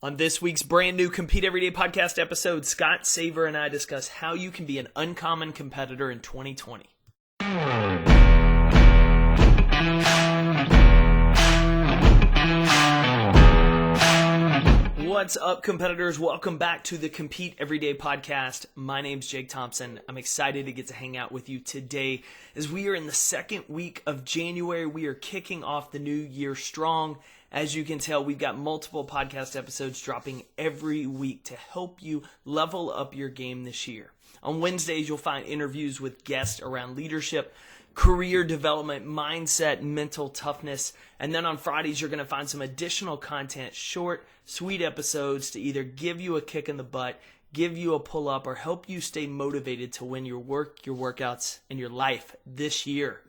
On this week's brand new Compete Everyday podcast episode, Scott Savor and I discuss how you can be an uncommon competitor in 2020. What's up, competitors? Welcome back to the Compete Everyday podcast. My name's Jake Thompson. I'm excited to get to hang out with you today as we are in the second week of January. We are kicking off the new year strong. As you can tell, we've got multiple podcast episodes dropping every week to help you level up your game this year. On Wednesdays, you'll find interviews with guests around leadership, career development, mindset, mental toughness. And then on Fridays, you're going to find some additional content, short, sweet episodes to either give you a kick in the butt, give you a pull up, or help you stay motivated to win your work, your workouts, and your life this year.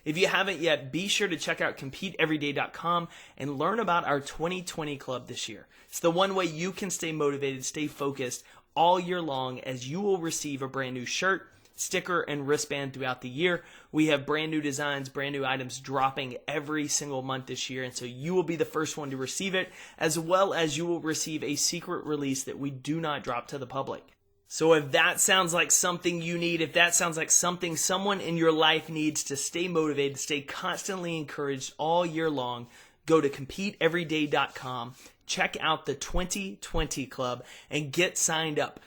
If you haven't yet, be sure to check out CompeteEveryday.com and learn about our 2020 club this year. It's the one way you can stay motivated, stay focused all year long, as you will receive a brand new shirt, sticker, and wristband throughout the year. We have brand new designs, brand new items dropping every single month this year, and so you will be the first one to receive it, as well as you will receive a secret release that we do not drop to the public. So if that sounds like something you need, if that sounds like something someone in your life needs to stay motivated, stay constantly encouraged all year long, go to CompeteEveryday.com, check out the 2020 Club, and get signed up.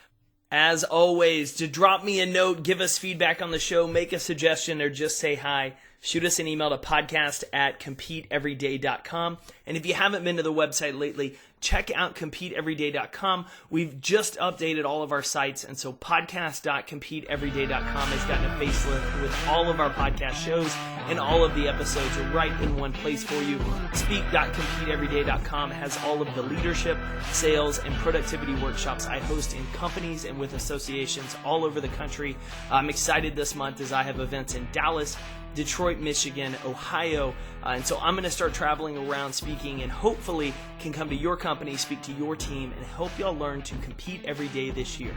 As always, to drop me a note, give us feedback on the show, make a suggestion, or just say hi, shoot us an email to podcast@CompeteEveryday.com. And if you haven't been to the website lately, check out CompeteEveryday.com. We've just updated all of our sites, and so podcast.CompeteEveryday.com has gotten a facelift with all of our podcast shows, and all of the episodes are right in one place for you. Speak.CompeteEveryday.com has all of the leadership, sales, and productivity workshops I host in companies and with associations all over the country. I'm excited this month as I have events in Dallas, Detroit, Michigan, Ohio, and so I'm going to start traveling around speaking, and hopefully can come to your company, speak to your team, and help y'all learn to compete every day this year.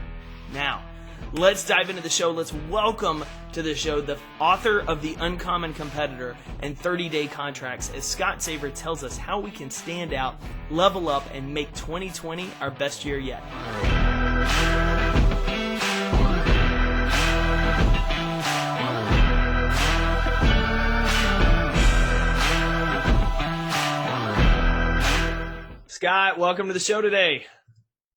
Now, let's dive into the show. Let's welcome to the show the author of The Uncommon Competitor and 30-Day Contracts, as Scott Savor tells us how we can stand out, level up, and make 2020 our best year yet. Scott, welcome to the show today.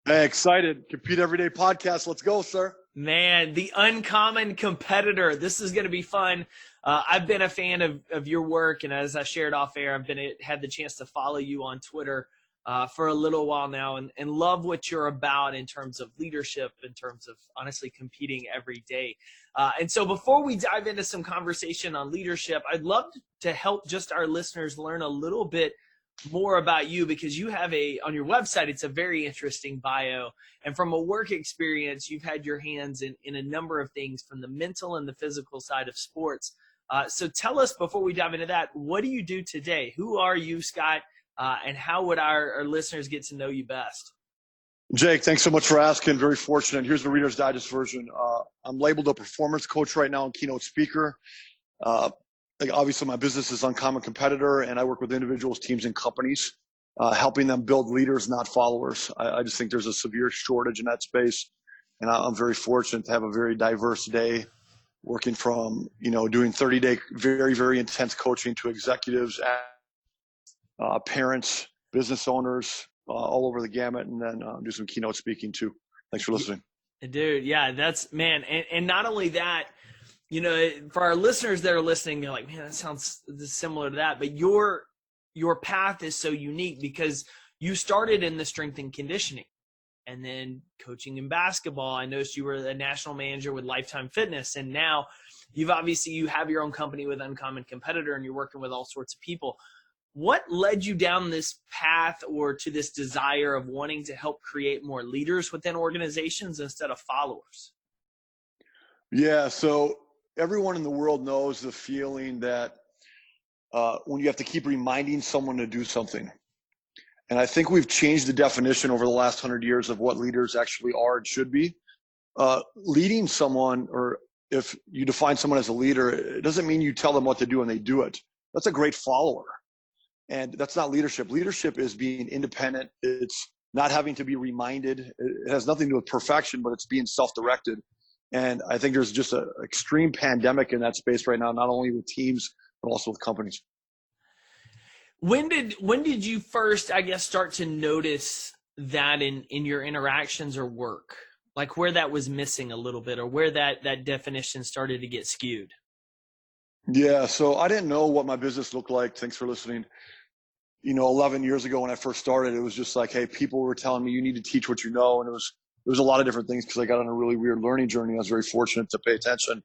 Hey, excited. Compete Everyday podcast. Let's go, sir. Man, The Uncommon Competitor. This is going to be fun. I've been a fan of your work, and as I shared off air, I've had the chance to follow you on Twitter for a little while now, and love what you're about in terms of leadership, in terms of honestly competing every day. And so before we dive into some conversation on leadership, I'd love to help just our listeners learn a little bit more about you, because you have on your website, it's a very interesting bio. And from a work experience, you've had your hands in a number of things from the mental and the physical side of sports. So tell us, before we dive into that, what do you do today? Who are you, Scott? And how would our listeners get to know you best? Jake, thanks so much for asking. Very fortunate. Here's the Reader's Digest version. I'm labeled a performance coach right now and keynote speaker. Obviously, my business is Uncommon Competitor, and I work with individuals, teams, and companies, helping them build leaders, not followers. I just think there's a severe shortage in that space, and I'm very fortunate to have a very diverse day, working from doing 30-day very, very intense coaching to executives, parents, business owners, all over the gamut, and then do some keynote speaking too. Thanks for listening. Dude, yeah, that's, man, and not only that, for our listeners that are listening, they're like, man, that sounds similar to that. But your path is so unique, because you started in the strength and conditioning, and then coaching in basketball. I noticed you were a national manager with Lifetime Fitness, and now you have your own company with Uncommon Competitor, and you're working with all sorts of people. What led you down this path, or to this desire of wanting to help create more leaders within organizations instead of followers? Yeah, so everyone in the world knows the feeling that when you have to keep reminding someone to do something. And I think we've changed the definition over the last 100 years of what leaders actually are and should be. Leading someone, or if you define someone as a leader, it doesn't mean you tell them what to do and they do it. That's a great follower. And that's not leadership. Leadership is being independent. It's not having to be reminded. It has nothing to do with perfection, but it's being self-directed. And I think there's just an extreme pandemic in that space right now, not only with teams, but also with companies. When did you first, I guess, start to notice that in your interactions or work, like where that was missing a little bit, or where that definition started to get skewed? Yeah, so I didn't know what my business looked like. Thanks for listening. 11 years ago when I first started, it was just like, hey, people were telling me you need to teach what you know, and it was a lot of different things because I got on a really weird learning journey. I was very fortunate to pay attention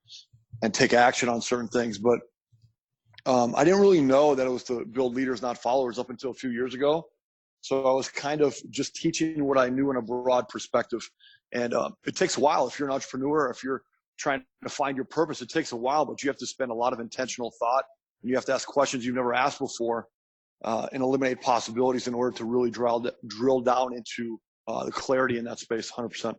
and take action on certain things, but I didn't really know that it was to build leaders, not followers, up until a few years ago. So I was kind of just teaching what I knew in a broad perspective. And it takes a while. If you're an entrepreneur, if you're trying to find your purpose, it takes a while, but you have to spend a lot of intentional thought, and you have to ask questions you've never asked before, and eliminate possibilities in order to really drill down into the clarity in that space 100%.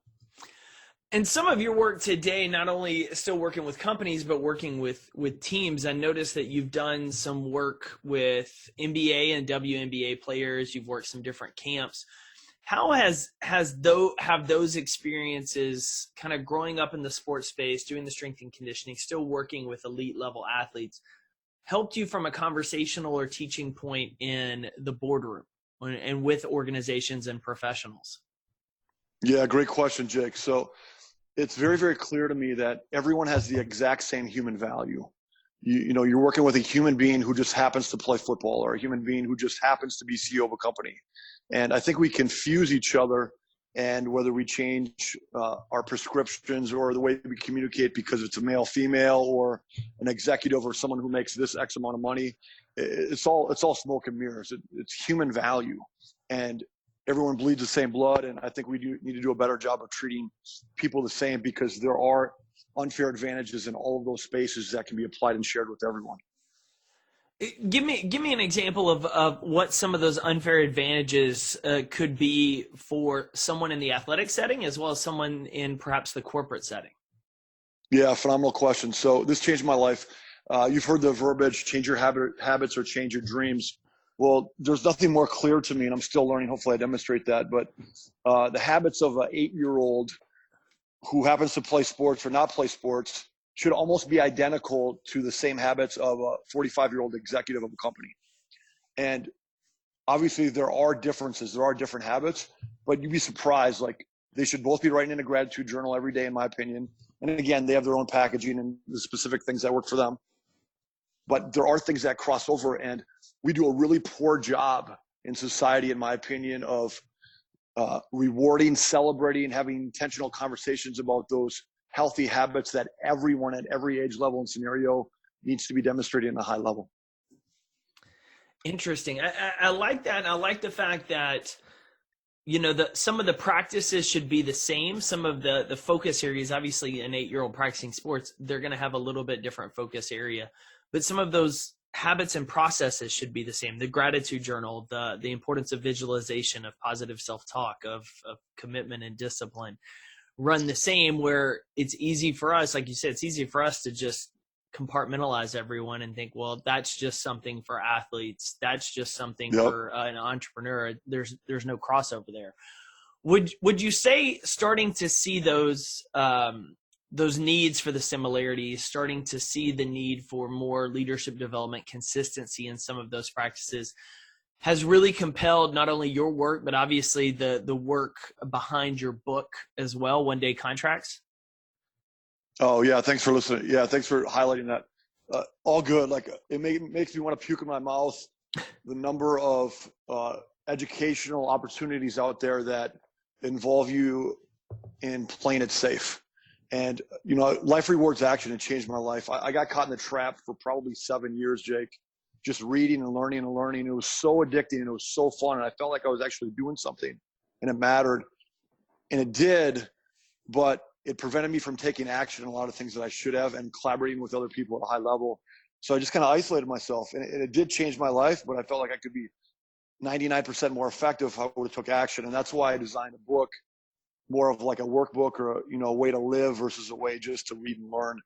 And some of your work today, not only still working with companies, but working with teams. I noticed that you've done some work with NBA and WNBA players. You've worked some different camps. How have those experiences, kind of growing up in the sports space, doing the strength and conditioning, still working with elite level athletes, helped you from a conversational or teaching point in the boardroom and with organizations and professionals? Yeah, great question, Jake. So it's very, very clear to me that everyone has the exact same human value. You're working with a human being who just happens to play football, or a human being who just happens to be CEO of a company. And I think we confuse each other, and whether we change our prescriptions or the way we communicate because it's a male, female, or an executive or someone who makes this X amount of money, it's all smoke and mirrors. It's human value. And everyone bleeds the same blood, and I think we need to do a better job of treating people the same, because there are unfair advantages in all of those spaces that can be applied and shared with everyone. Give me an example of what some of those unfair advantages could be for someone in the athletic setting as well as someone in perhaps the corporate setting. Yeah, phenomenal question. So this changed my life. You've heard the verbiage, change your habits or change your dreams. Well, there's nothing more clear to me, and I'm still learning. Hopefully I demonstrate that. But the habits of an 8-year-old who happens to play sports or not play sports should almost be identical to the same habits of a 45-year-old executive of a company. And obviously there are differences. There are different habits, but you'd be surprised. Like, they should both be writing in a gratitude journal every day, in my opinion. And again, they have their own packaging and the specific things that work for them. But there are things that cross over, and we do a really poor job in society, in my opinion, of rewarding, celebrating, having intentional conversations about those healthy habits that everyone at every age level and scenario needs to be demonstrated in a high level. Interesting. I like that. And I like the fact that, some of the practices should be the same. Some of the focus areas, obviously an 8-year-old practicing sports, they're going to have a little bit different focus area, but some of those habits and processes should be the same. The gratitude journal, the importance of visualization, of positive self-talk, of commitment and discipline run the same, where it's easy for us, like you said, it's easy for us to just compartmentalize everyone and think, well, that's just something for athletes. That's just something for an entrepreneur. There's no crossover there. Would you say starting to see those needs for the similarities, starting to see the need for more leadership development, consistency in some of those practices has really compelled not only your work, but obviously the work behind your book as well, One Day Contracts? Oh yeah, thanks for listening. Yeah, thanks for highlighting that. All good. Like, it makes me want to puke in my mouth. The number of educational opportunities out there that involve you in playing it safe. And life rewards action. It changed my life. I got caught in the trap for probably 7 years, Jake, just reading and learning and learning. It was so addicting and it was so fun, and I felt like I was actually doing something, and it mattered, and it did, but it prevented me from taking action on a lot of things that I should have, and collaborating with other people at a high level. So I just kind of isolated myself, and it did change my life, but I felt like I could be 99% more effective if I would have took action. And that's why I designed a book, more of like a workbook, or a way to live versus a way just to read and learn,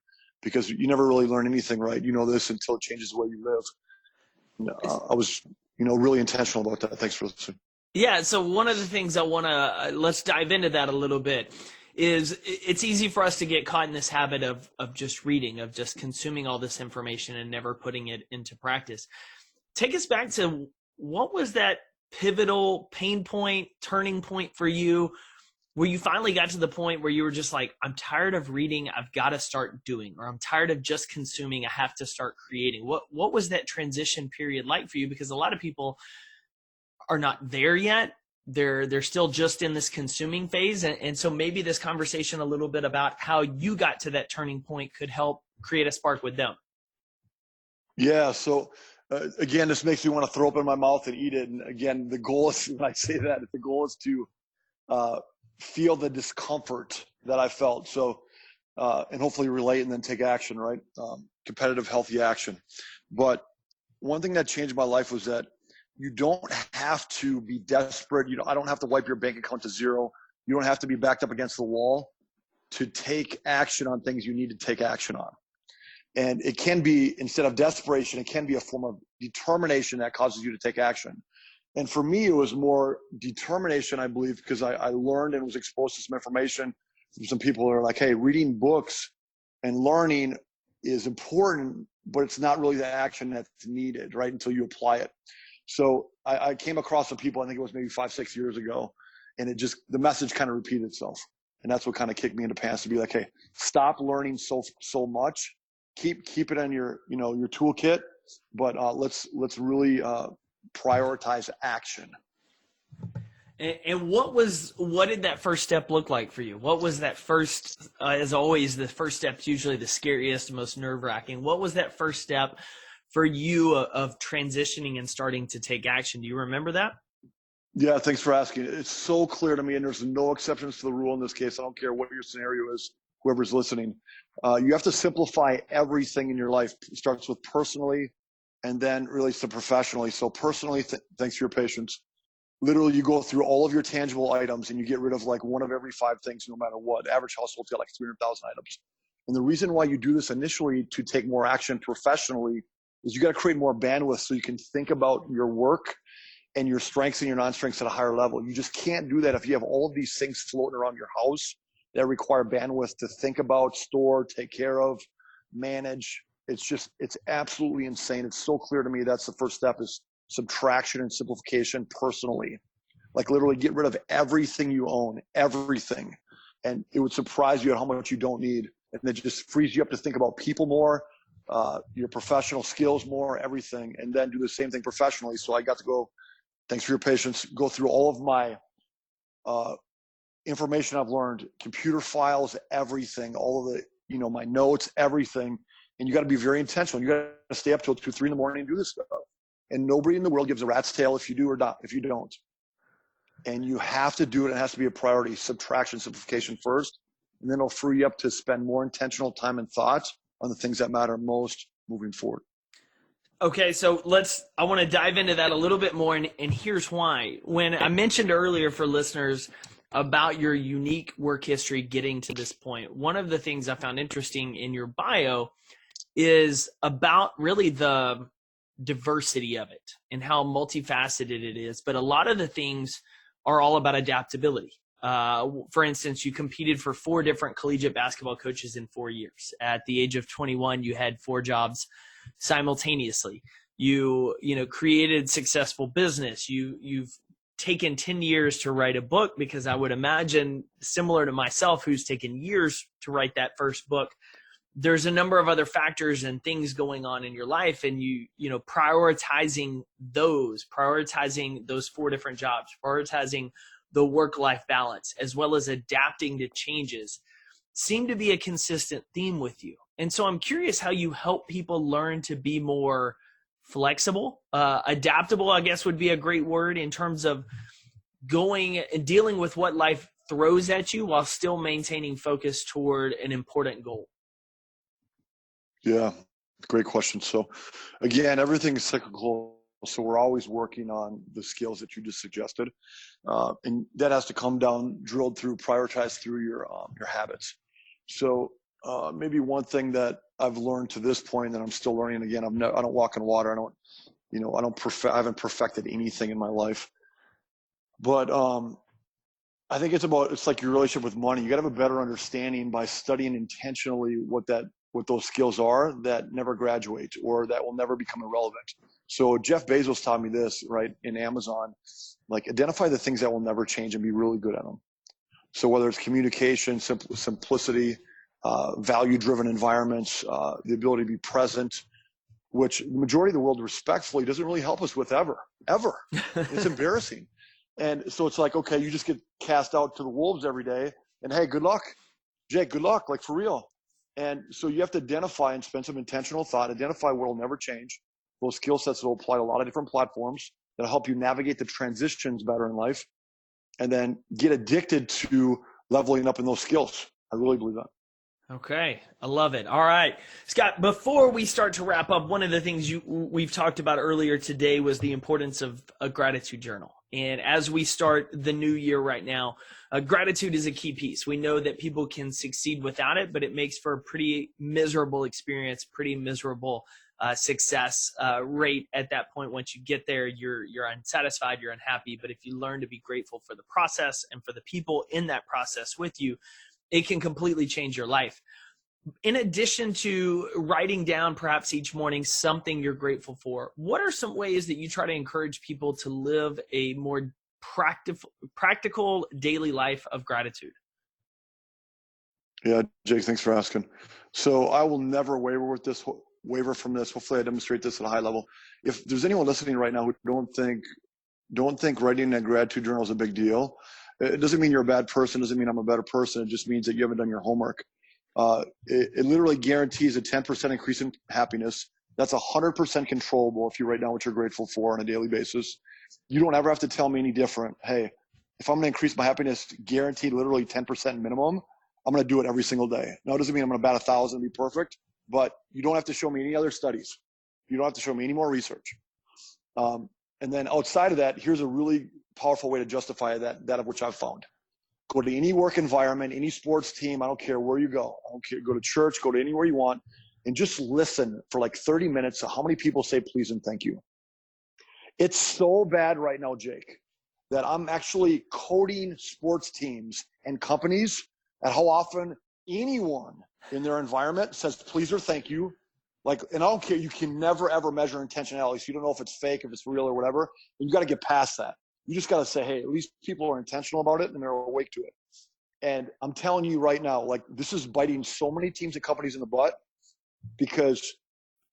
because you never really learn anything, right? This until it changes the way you live. I was really intentional about that. Thanks for listening. Yeah, so one of the things I want to let's dive into that a little bit is it's easy for us to get caught in this habit of just reading, of just consuming all this information and never putting it into practice. Take us back to what was that pivotal pain point, turning point for you where you finally got to the point where you were just like, I'm tired of reading, I've got to start doing, or I'm tired of just consuming, I have to start creating. What was that transition period like for you? Because a lot of people are not there yet. They're still just in this consuming phase. And so maybe this conversation a little bit about how you got to that turning point could help create a spark with them. Yeah. So again, this makes me want to throw up in my mouth and eat it. And again, the goal is, when I say that, the goal is to uh, feel the discomfort that I felt. So, and hopefully relate and then take action, right? Competitive, healthy action. But one thing that changed my life was that you don't have to be desperate. I don't have to wipe your bank account to zero. You don't have to be backed up against the wall to take action on things you need to take action on. And it can be, instead of desperation, it can be a form of determination that causes you to take action. And for me, it was more determination, I believe, because I learned and was exposed to some information from some people who are like, hey, reading books and learning is important, but it's not really the action that's needed, right, until you apply it. So I came across some people, I think it was maybe 5-6 years ago, and the message kind of repeated itself. And that's what kind of kicked me into pants to be like, hey, stop learning so much. Keep it on your toolkit, but let's really prioritize action. And what did that first step look like for you? What was that first, as always, the first step's usually the scariest, most nerve-wracking. What was that first step for you of transitioning and starting to take action? Do you remember that? Yeah, thanks for asking. It's so clear to me, and there's no exceptions to the rule in this case. I don't care what your scenario is, whoever's listening. You have to simplify everything in your life. It starts with personally and then relates to professionally. So personally, thanks for your patience. Literally, you go through all of your tangible items and you get rid of like one of every 5 things, no matter what. Average households get like 300,000 items. And the reason why you do this initially to take more action professionally is you got to create more bandwidth so you can think about your work and your strengths and your non-strengths at a higher level. You just can't do that if you have all of these things floating around your house that require bandwidth to think about, store, take care of, manage. It's absolutely insane. It's so clear to me that's the first step, is subtraction and simplification personally. Like literally get rid of everything you own, everything. And it would surprise you at how much you don't need. And it just frees you up to think about people more, your professional skills more, everything, and then do the same thing professionally. So I got to go, thanks for your patience, go through all of my information I've learned, computer files, everything, all of the, my notes, everything. And you got to be very intentional. You got to stay up till 2, 3 in the morning and do this stuff. And nobody in the world gives a rat's tail if you do or not, if you don't. And you have to do it. It has to be a priority. Subtraction, simplification first, and then it'll free you up to spend more intentional time and thought on the things that matter most moving forward. Okay, so I want to dive into that a little bit more, and here's why. When I mentioned earlier for listeners about your unique work history getting to this point, one of the things I found interesting in your bio is about really the diversity of it and how multifaceted it is. But a lot of the things are all about adaptability. For instance, you competed for 4 different collegiate basketball coaches in 4 years. At the age of 21, you had 4 jobs simultaneously. You created successful business. You've taken 10 years to write a book, because I would imagine, similar to myself, who's taken years to write that first book, there's a number of other factors and things going on in your life, and prioritizing those 4 different jobs, prioritizing the work-life balance, as well as adapting to changes, seem to be a consistent theme with you. And so I'm curious how you help people learn to be more flexible, adaptable, I guess would be a great word, in terms of going and dealing with what life throws at you while still maintaining focus toward an important goal. Yeah, great question. So again, everything is cyclical. So we're always working on the skills that you just suggested. And that has to come down, drilled through, prioritized through your habits. So maybe one thing that I've learned to this point that I'm still learning, again, I don't walk in water. I haven't perfected anything in my life. But I think it's like your relationship with money. You got to have a better understanding by studying intentionally what those skills are that never graduate or that will never become irrelevant. So Jeff Bezos taught me this, right, in Amazon, like identify the things that will never change and be really good at them. So whether it's communication, simplicity, value-driven environments, the ability to be present, which the majority of the world respectfully doesn't really help us with ever. It's embarrassing. And so it's like, okay, you just get cast out to the wolves every day and hey, good luck, Jake, good luck, like for real. And so you have to identify and spend some intentional thought, identify what will never change, those skill sets that will apply to a lot of different platforms that'll help you navigate the transitions better in life, and then get addicted to leveling up in those skills. I really believe that. Okay, I love it. All right, Scott, before we start to wrap up, one of the things we've talked about earlier today was the importance of a gratitude journal. And as we start the new year right now, gratitude is a key piece. We know that people can succeed without it, but it makes for a pretty miserable experience, pretty miserable success rate at that point. Once you get there, you're unsatisfied, you're unhappy. But if you learn to be grateful for the process and for the people in that process with you, it can completely change your life. In addition to writing down perhaps each morning something you're grateful for, what are some ways that you try to encourage people to live a more practical daily life of gratitude? Yeah, Jake, thanks for asking. So I will never waver from this. Hopefully I demonstrate this at a high level. If there's anyone listening right now who don't think writing a gratitude journal is a big deal, it doesn't mean you're a bad person. It doesn't mean I'm a better person. It just means that you haven't done your homework. It literally guarantees a 10% increase in happiness. That's 100% controllable if you write down what you're grateful for on a daily basis. You don't ever have to tell me any different. Hey, if I'm going to increase my happiness, guaranteed literally 10% minimum, I'm going to do it every single day. Now, it doesn't mean I'm going to bat 1,000 and be perfect, but you don't have to show me any other studies. You don't have to show me any more research. And then outside of that, here's a really powerful way to justify that of which I've found. Go to any work environment, any sports team, I don't care where you go. I don't care, go to church, go to anywhere you want, and just listen for like 30 minutes to how many people say please and thank you. It's so bad right now, Jake, that I'm actually coding sports teams and companies at how often anyone in their environment says please or thank you. Like, and I don't care, you can never ever measure intentionality. So you don't know if it's fake, if it's real or whatever. You got to get past that. You just got to say, hey, at least people are intentional about it and they're awake to it. And I'm telling you right now, like this is biting so many teams and companies in the butt because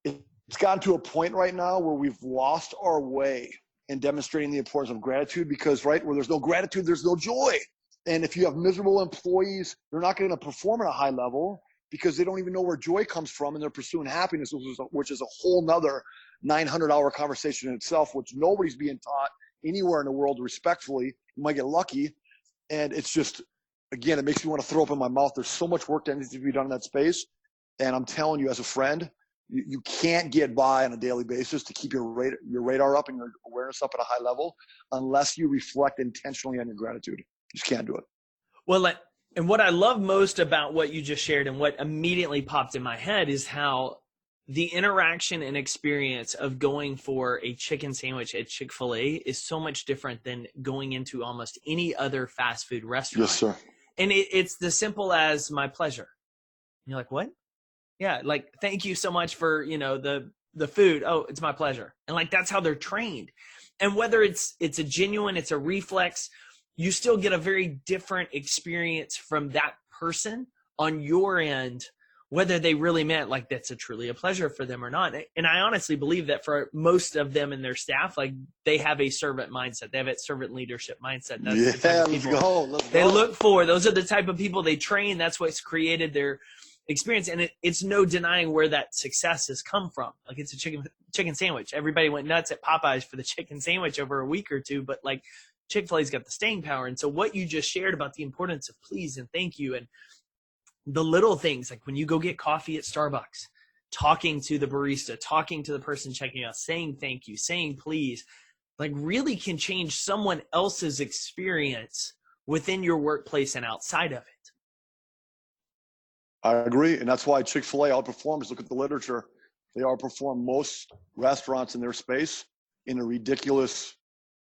it's gotten to a point right now where we've lost our way in demonstrating the importance of gratitude because, right, where there's no gratitude, there's no joy. And if you have miserable employees, they're not going to perform at a high level because they don't even know where joy comes from and they're pursuing happiness, which is a whole nother 900-hour conversation in itself, which nobody's being taught anywhere in the world respectfully. You might get lucky. And it's just, again, it makes me want to throw up in my mouth. There's so much work that needs to be done in that space. And I'm telling you as a friend, you can't get by on a daily basis to keep your radar up and your awareness up at a high level unless you reflect intentionally on your gratitude. You just can't do it. Well, and what I love most about what you just shared and what immediately popped in my head is how the interaction and experience of going for a chicken sandwich at Chick-fil-A is so much different than going into almost any other fast food restaurant. Yes, sir. And it's the simple as my pleasure. And you're like, what? Yeah, like, thank you so much for, the food. Oh, it's my pleasure. And like, that's how they're trained. And whether it's a genuine, it's a reflex, you still get a very different experience from that person on your end, whether they really meant like that's truly a pleasure for them or not. And I honestly believe that for most of them and their staff, like they have a servant mindset. They have a servant leadership mindset. That's the type of people they look for. Those are the type of people they train. That's what's created their experience. And it's no denying where that success has come from. Like it's a chicken sandwich. Everybody went nuts at Popeyes for the chicken sandwich over a week or two, but like Chick-fil-A's got the staying power. And so what you just shared about the importance of please and thank you and the little things, like when you go get coffee at Starbucks, talking to the barista, talking to the person checking you out, saying thank you, saying please, like really can change someone else's experience within your workplace and outside of it. I agree. And that's why Chick-fil-A outperforms. Look at the literature. They outperform most restaurants in their space in a ridiculous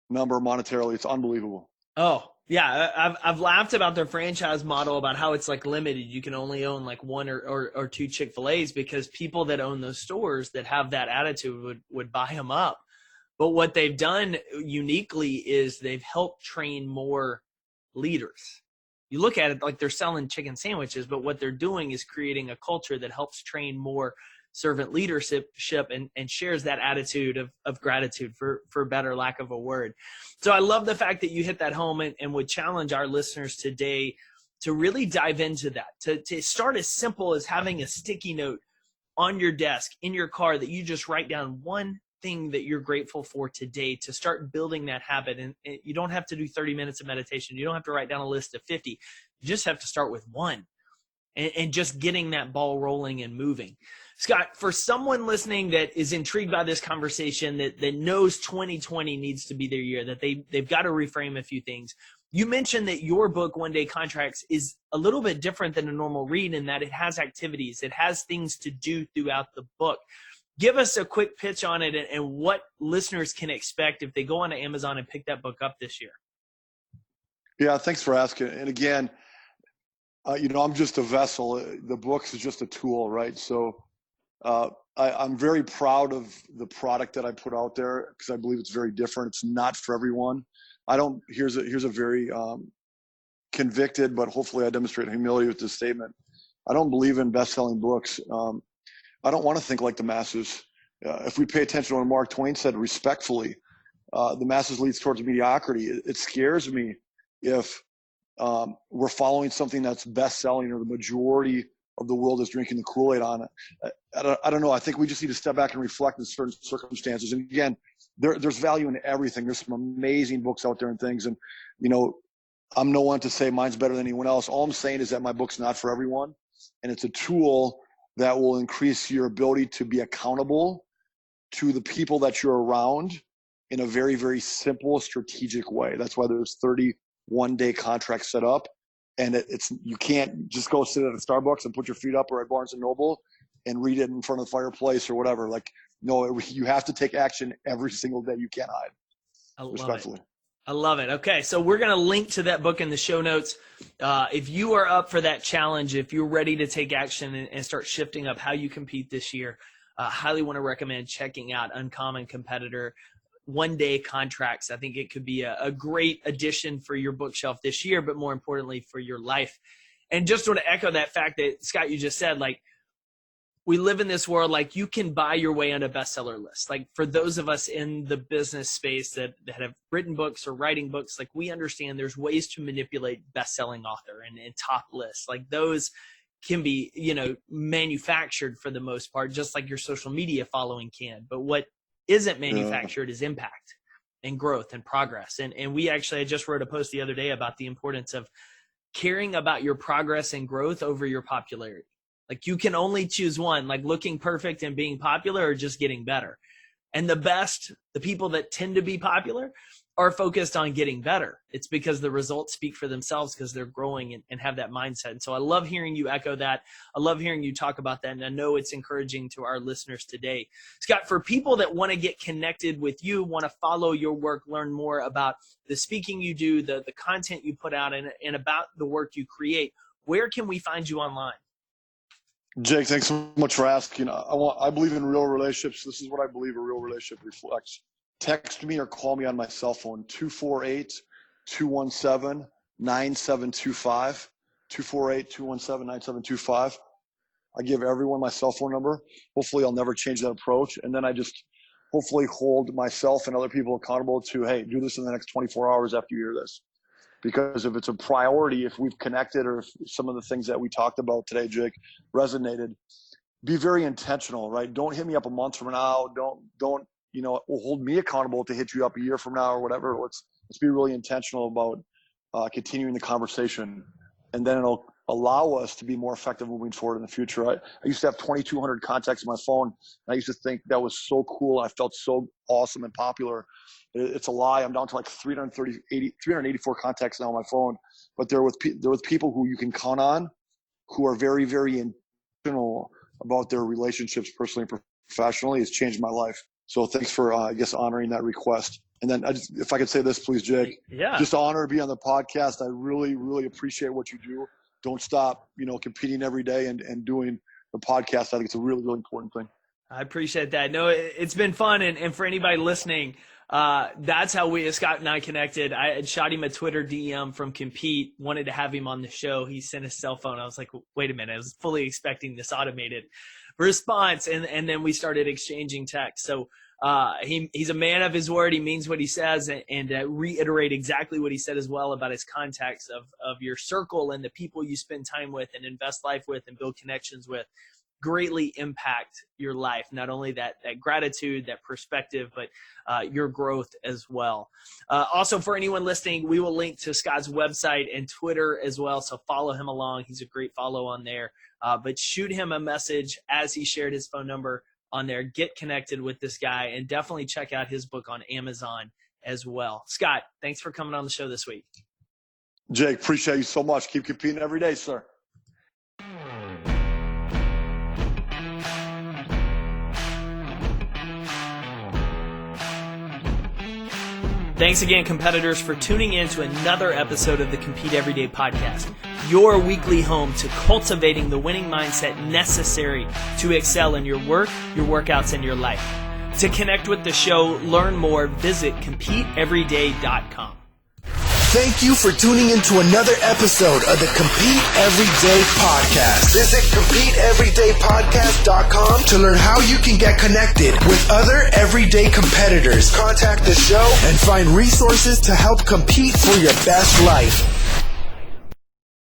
number monetarily. It's unbelievable. Oh, yeah. I've laughed about their franchise model about how it's like limited. You can only own like one or two Chick-fil-A's because people that own those stores that have that attitude would buy them up. But what they've done uniquely is they've helped train more leaders. You look at it like they're selling chicken sandwiches, but what they're doing is creating a culture that helps train more servant leadership and shares that attitude of gratitude for better lack of a word. So I love the fact that you hit that home and would challenge our listeners today to really dive into that, to start as simple as having a sticky note on your desk, in your car, that you just write down one thing that you're grateful for today to start building that habit. And you don't have to do 30 minutes of meditation. You don't have to write down a list of 50. You just have to start with one and just getting that ball rolling and moving. Scott, for someone listening that is intrigued by this conversation, that knows 2020 needs to be their year, that they've got to reframe a few things. You mentioned that your book, One Day Contracts, is a little bit different than a normal read in that it has activities. It has things to do throughout the book. Give us a quick pitch on it and what listeners can expect if they go onto Amazon and pick that book up this year. Yeah, thanks for asking. And again, I'm just a vessel. The books is just a tool, right? So I'm very proud of the product that I put out there because I believe it's very different. It's not for everyone. Here's a very convicted, but hopefully I demonstrate humility with this statement. I don't believe in best-selling books. I don't want to think like the masses. If we pay attention to what Mark Twain said respectfully, the masses leads towards mediocrity. It scares me if we're following something that's best-selling or the majority of the world is drinking the Kool-Aid on it. I don't know. I think we just need to step back and reflect in certain circumstances. And again, there's value in everything. There's some amazing books out there and things. And, I'm no one to say mine's better than anyone else. All I'm saying is that my book's not for everyone. And it's a tool that will increase your ability to be accountable to the people that you're around in a very, very simple, strategic way. That's why there's 31-day contracts set up. And you can't just go sit at a Starbucks and put your feet up or at Barnes & Noble and read it in front of the fireplace or whatever. No, you have to take action every single day. You can't hide. Respectfully. I love it. Okay, so we're going to link to that book in the show notes. If you are up for that challenge, if you're ready to take action and start shifting up how you compete this year, highly want to recommend checking out Uncommon Competitor, One Day Contracts. I think it could be a great addition for your bookshelf this year, but more importantly for your life. And just want to echo that fact that, Scott, you just said, we live in this world, you can buy your way on a bestseller list. For those of us in the business space that have written books or writing books, we understand there's ways to manipulate best-selling author and top lists. Those can be, manufactured for the most part, just like your social media following can. But what isn't manufactured is impact and growth and progress. And I just wrote a post the other day about the importance of caring about your progress and growth over your popularity. You can only choose one, looking perfect and being popular or just getting better. And the people that tend to be popular are focused on getting better. It's because the results speak for themselves because they're growing and have that mindset. And so I love hearing you echo that. I love hearing you talk about that. And I know it's encouraging to our listeners today. Scott, for people that want to get connected with you, want to follow your work, learn more about the speaking you do, the content you put out, and about the work you create, where can we find you online? Jake, thanks so much for asking. I believe in real relationships. This is what I believe a real relationship reflects. Text me or call me on my cell phone, 248-217-9725, 248-217-9725. I give everyone my cell phone number. Hopefully I'll never change that approach. And then I just hopefully hold myself and other people accountable to, hey, do this in the next 24 hours after you hear this. Because if it's a priority, if we've connected or if some of the things that we talked about today, Jake, resonated, be very intentional, right? Don't hit me up a month from now. Don't hold me accountable to hit you up a year from now or whatever. Let's be really intentional about continuing the conversation. And then it'll allow us to be more effective moving forward in the future. I used to have 2,200 contacts on my phone. And I used to think that was so cool. I felt so awesome and popular. It's a lie. I'm down to 384 contacts now on my phone, but they're with people who you can count on, who are very, very intentional about their relationships personally and professionally. It's changed my life. So thanks for, honoring that request. And then if I could say this, please, Jake. Yeah. Just an honor to be on the podcast. I really, really appreciate what you do. Don't stop, competing every day and doing the podcast. I think it's a really, really important thing. I appreciate that. No, it's been fun. And for anybody listening, that's how Scott and I connected. I had shot him a Twitter DM from Compete, wanted to have him on the show. He sent his cell phone. I was like, wait a minute. I was fully expecting this automated response. And then we started exchanging texts. So he's a man of his word. He means what he says, and reiterate exactly what he said as well about his contacts of your circle and the people you spend time with and invest life with and build connections with greatly impact your life. Not only that gratitude, that perspective, but your growth as well. Also, for anyone listening, we will link to Scott's website and Twitter as well. So follow him along. He's a great follow on there. But shoot him a message as he shared his phone number on there. Get connected with this guy and definitely check out his book on Amazon as well. Scott, thanks for coming on the show this week. Jake, appreciate you so much. Keep competing every day, sir. Thanks again, competitors, for tuning in to another episode of the Compete Everyday podcast, your weekly home to cultivating the winning mindset necessary to excel in your work, your workouts, and your life. To connect with the show, learn more, visit CompeteEveryday.com. Thank you for tuning in to another episode of the Compete Everyday Podcast. Visit CompeteEverydayPodcast.com to learn how you can get connected with other everyday competitors, contact the show, and find resources to help compete for your best life.